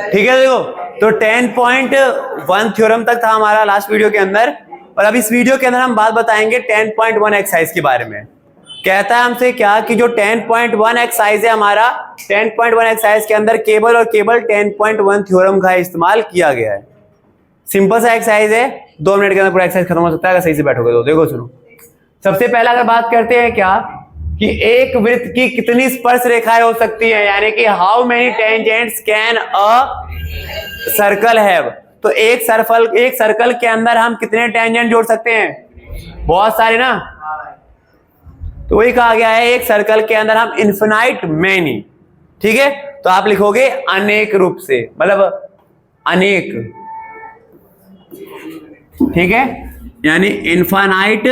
ठीक है, देखो तो 10.1 थ्योरम तक था हमारा लास्ट वीडियो के अंदर, और अब इस वीडियो के अंदर हम बात बताएंगे 10.1 एक्सरसाइज के बारे में। कहता है हमसे क्या कि जो 10.1 एक्सरसाइज है हमारा, 10.1 एक्सरसाइज के अंदर केवल और केवल 10.1 थ्योरम का इस्तेमाल किया गया है। सिंपल सा एक्सरसाइज है, 2 मिनट के अंदर पूरा एक्सरसाइज खत्म हो सकता है अगर सही से बैठोगे तो। देखो सुनो, सबसे पहला अगर बात करते हैं क्या कि एक वृत्त की कितनी स्पर्श रेखाएं हो सकती हैं, यानी कि how many tangents can a circle have. तो एक सर्कल के अंदर हम कितने टेंजेंट जोड़ सकते हैं? बहुत सारे ना। तो वही कहा गया है एक सर्कल के अंदर हम इन्फिनाइट मैनी, ठीक है, तो आप लिखोगे अनेक रूप से, मतलब अनेक, ठीक है, यानी इन्फिनाइट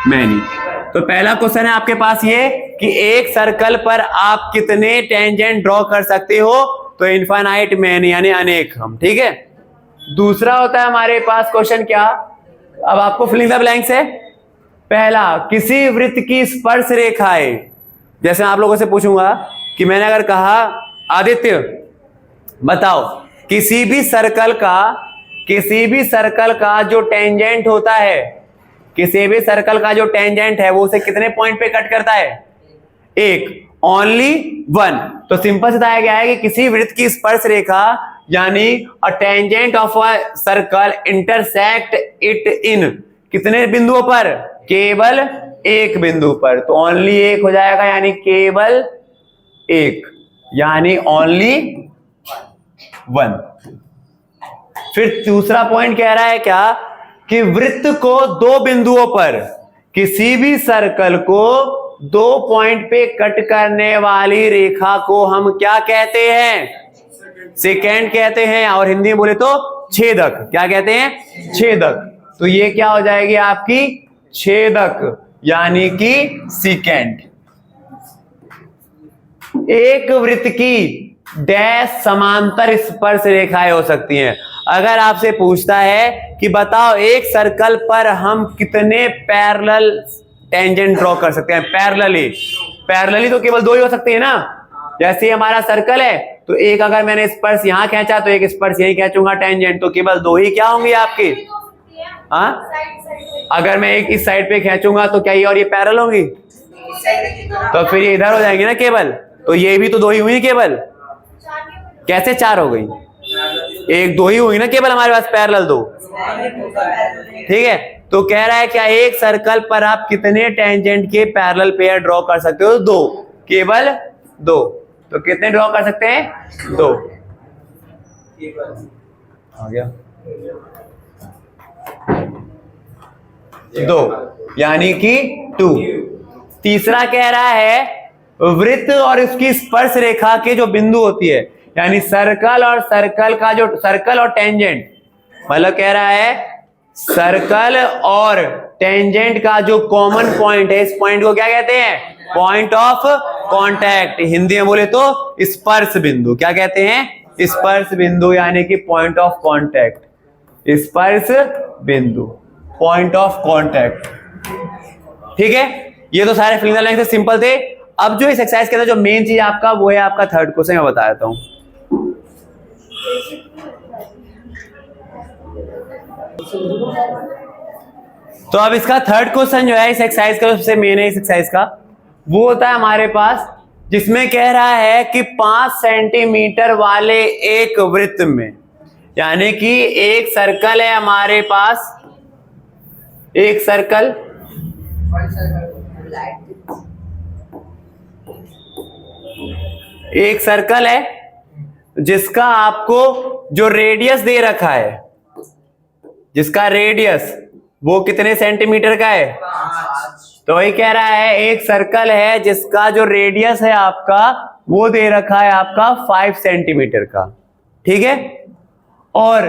मैनी। तो पहला क्वेश्चन है आपके पास ये कि एक सर्कल पर आप कितने टेंजेंट ड्रॉ कर सकते हो, तो इन्फिनाइट मैनी यानी अनेक हम, ठीक है। दूसरा होता है हमारे पास क्वेश्चन क्या, अब आपको फिलिंग द ब्लैंक्स है। पहला, किसी वृत्त की स्पर्श रेखाएं, जैसे आप लोगों से पूछूंगा कि मैंने अगर कहा आदित्य बताओ किसी भी सर्कल का जो टेंजेंट होता है, किसी भी सर्कल का जो टेंजेंट है वो उसे कितने पॉइंट पे कट करता है? एक, ओनली वन। तो सिंपल से बताया गया है कि किसी वृत्त की स्पर्श रेखा यानी a tangent of a circle intersect it in कितने बिंदुओं पर? केवल एक बिंदु पर। तो ओनली एक हो जाएगा, यानी केवल एक, यानी ओनली वन। फिर दूसरा पॉइंट कह रहा है क्या कि वृत्त को 2 बिंदुओं पर, किसी भी सर्कल को 2 पॉइंट पे कट करने वाली रेखा को हम क्या कहते हैं? सेकेंड कहते हैं, और हिंदी में बोले तो छेदक। क्या कहते हैं? छेदक। तो ये क्या हो जाएगी आपकी? छेदक, यानी कि सेकेंड। एक वृत्त की डैश समांतर स्पर्श रेखाएं हो सकती हैं। अगर आपसे पूछता है कि बताओ एक सर्कल पर हम कितने पैरेलल टेंजेंट ड्रॉ कर सकते हैं? पैरेलली तो केवल 2 ही हो सकते हैं ना। जैसे हमारा सर्कल है तो एक अगर मैंने स्पर्श यहां खींचा तो एक स्पर्श यही खींचूंगा टेंजेंट, तो केवल 2 ही क्या होंगे आपके? हाँ, अगर मैं एक इस साइड पे खींचूंगा तो क्या ये और ये पैरेलल होंगी? तो फिर ये इधर हो जाएंगे ना केवल। तो ये भी तो 2 ही हुई केवल। कैसे 4 हो गई? 1 2 ही हुई ना केवल हमारे पास, पैरेलल 2, ठीक है। तो कह रहा है क्या एक सर्कल पर आप कितने टेंजेंट के पैरेलल पेयर ड्रॉ कर सकते हो? 2, केवल 2। तो कितने ड्रॉ कर सकते हैं? 2। आ गया 2, यानी कि 2। तीसरा कह रहा है वृत्त और उसकी स्पर्श रेखा के जो बिंदु होती है, यानी सर्कल और टेंजेंट, मतलब कह रहा है सर्कल और टेंजेंट का जो कॉमन पॉइंट है, इस पॉइंट को क्या कहते हैं? Point of contact. हिंदी में बोले तो स्पर्श बिंदु। क्या कहते हैं? स्पर्श बिंदु, यानी कि पॉइंट ऑफ कांटेक्ट। स्पर्श बिंदु, पॉइंट ऑफ कांटेक्ट, ठीक है। ये तो सारे फिलिंग द ब्लैंक्स से सिंपल थे। अब जो इस एक्सरसाइज के अंदर जो मेन चीज आपका वो है आपका थर्ड क्वेश्चन, मैं बता देता हूं। तो अब इसका थर्ड क्वेश्चन जो है इस एक्सरसाइज का, सबसे मेन है इस एक्सरसाइज का, वो होता है हमारे पास जिसमें कह रहा है कि 5 सेंटीमीटर वाले एक वृत्त में, यानी कि एक सर्कल है हमारे पास, एक सर्कल है जिसका आपको जो रेडियस दे रखा है, जिसका रेडियस वो कितने सेंटीमीटर का है? तो वही कह रहा है एक सर्कल है जिसका जो रेडियस है आपका वो दे रखा है आपका 5 सेंटीमीटर का, ठीक है। और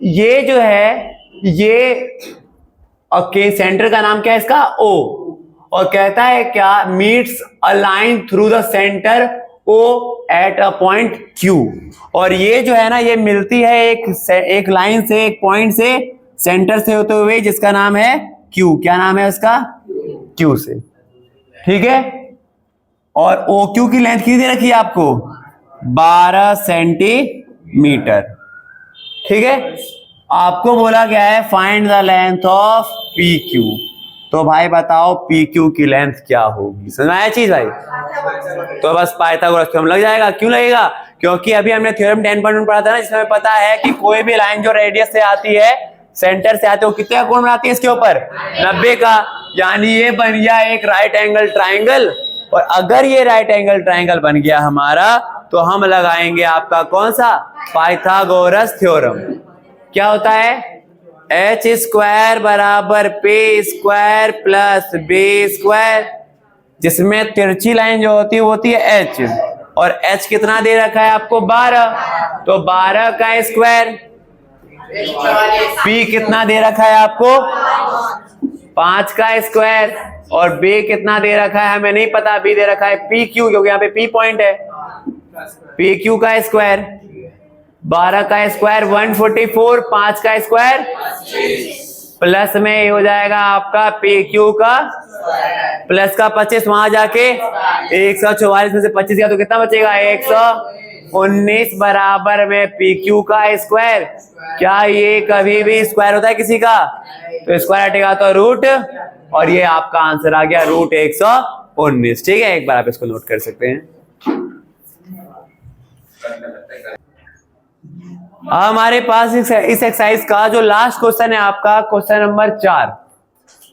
ये जो है ये ओके, सेंटर का नाम क्या है इसका? O। और कहता है क्या meets a line through the centre O at a point Q। और ये जो है ना ये मिलती है एक लाइन से, एक पॉइंट से, सेंटर से होते हुए, जिसका नाम है Q। क्या नाम है उसका? Q से, ठीक है। और OQ की लेंथ कितनी दे रखी है आपको? 12 सेंटीमीटर। ठीक है, आपको बोला गया है find the length of PQ। तो भाई बताओ PQ की लेंथ क्या होगी? समझ में आया चीज भाई? तो बस पाइथागोरस थ्योरम लग जाएगा। क्यों लगेगा? क्योंकि अभी हमने थ्योरम 10.1 पढ़ा था ना, जिसमें पता है कि कोई भी लाइन जो रेडियस से आती है, सेंटर से आते हो, कितने का कोण बनाती है इसके ऊपर? 90 का। यानी ये बन गया एक राइट एंगल ट्राइंगल। और अगर ये राइट एंगल ट्राइंगल बन गया हमारा, तो हम लगाएंगे आपका कौन सा? Pythagoras theorem. क्या होता है? एच स्क्वायर बराबर पे स्क्वायर प्लस बे स्क्वायर, जिसमें तिरछी लाइन जो होती है एच, और एच कितना दे रखा है आपको? 12। तो 12 का स्क्वायर। पी कितना दे रखा है आपको? 5 का स्क्वायर। और बे कितना दे रखा है हमें नहीं पता, बी दे रखा है पी क्यू, क्योंकि यहाँ पे पी पॉइंट है। पी क्यू का स्क्वायर। 12 का स्क्वायर 144, 5 का स्क्वायर प्लस में ये हो जाएगा आपका पी क्यू का प्लस का 25, वहां जाके 144 में से 25 गया तो कितना बचेगा? 119 बराबर में पी क्यू का स्क्वायर। क्या ये कभी भी स्क्वायर होता है किसी का? तो स्क्वायर हटेगा तो रूट, और ये आपका आंसर आ गया रूट 119। ठीक है, एक बार आप इसको नोट कर सकते हैं। हमारे पास इस एक्सरसाइज का जो लास्ट क्वेश्चन है आपका, क्वेश्चन नंबर 4।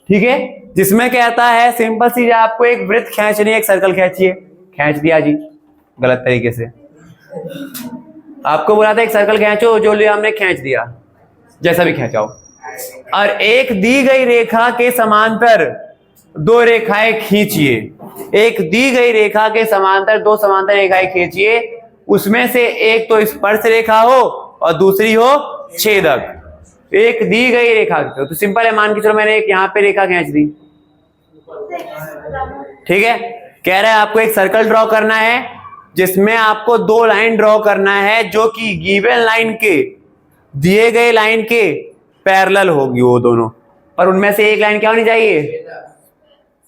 ठीक है, जिसमें कहता है सिंपल सी, आपको एक वृत्त खींचनी है, एक सर्कल खींचिए। खींच दिया जी गलत तरीके से। आपको बोला था एक सर्कल खींचो, जो लिया हमने खींच दिया, जैसा भी खींचाओ। और एक दी गई रेखा के समांतर दो रेखाएं खींचिए। एक दी गई रेखा के समांतर दो समांतर रेखाएं खींचिए, उसमें से एक तो स्पर्श रेखा हो और दूसरी हो छेदक। एक दी गई रेखा, तो सिंपल है, मान के चलो मैंने एक यहाँ पे रेखा खींच दी। ठीक है, कह रहा है आपको एक सर्कल ड्रॉ करना है, जिसमें आपको दो लाइन ड्रॉ करना है, जो कि गिवन लाइन के, दिए गए लाइन के पैरेलल होगी वो दोनों। पर उनमें से एक लाइन क्या होनी चाहिए?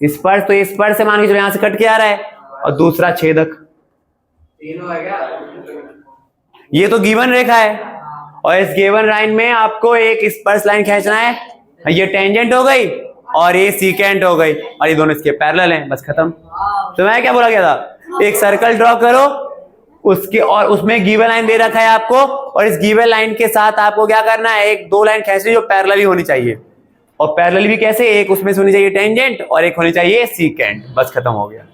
स्पर्श। तो स्पर्श से मान के चलो यहां से कट के आ रहा है, और दूसरा छेदक। ये तो गिवन रेखा है, और इस गिवन लाइन में आपको एक स्पर्श लाइन खींचना है। ये टेंजेंट हो गई और ये सीकेंट हो गई, और ये दोनों इसके पैरेलल हैं। बस खत्म। तो मैं क्या बोला गया था? एक सर्कल ड्रॉ करो, उसके और उसमें गिवन लाइन दे रखा है आपको, और इस गिवन लाइन के साथ आपको क्या करना है? एक दो लाइन खींचनी जो पैरेलल ही होनी चाहिए। और पैरेलल भी कैसे? एक उसमें से होनी चाहिए टेंजेंट और एक होनी चाहिए सीकेंट। बस खत्म हो गया।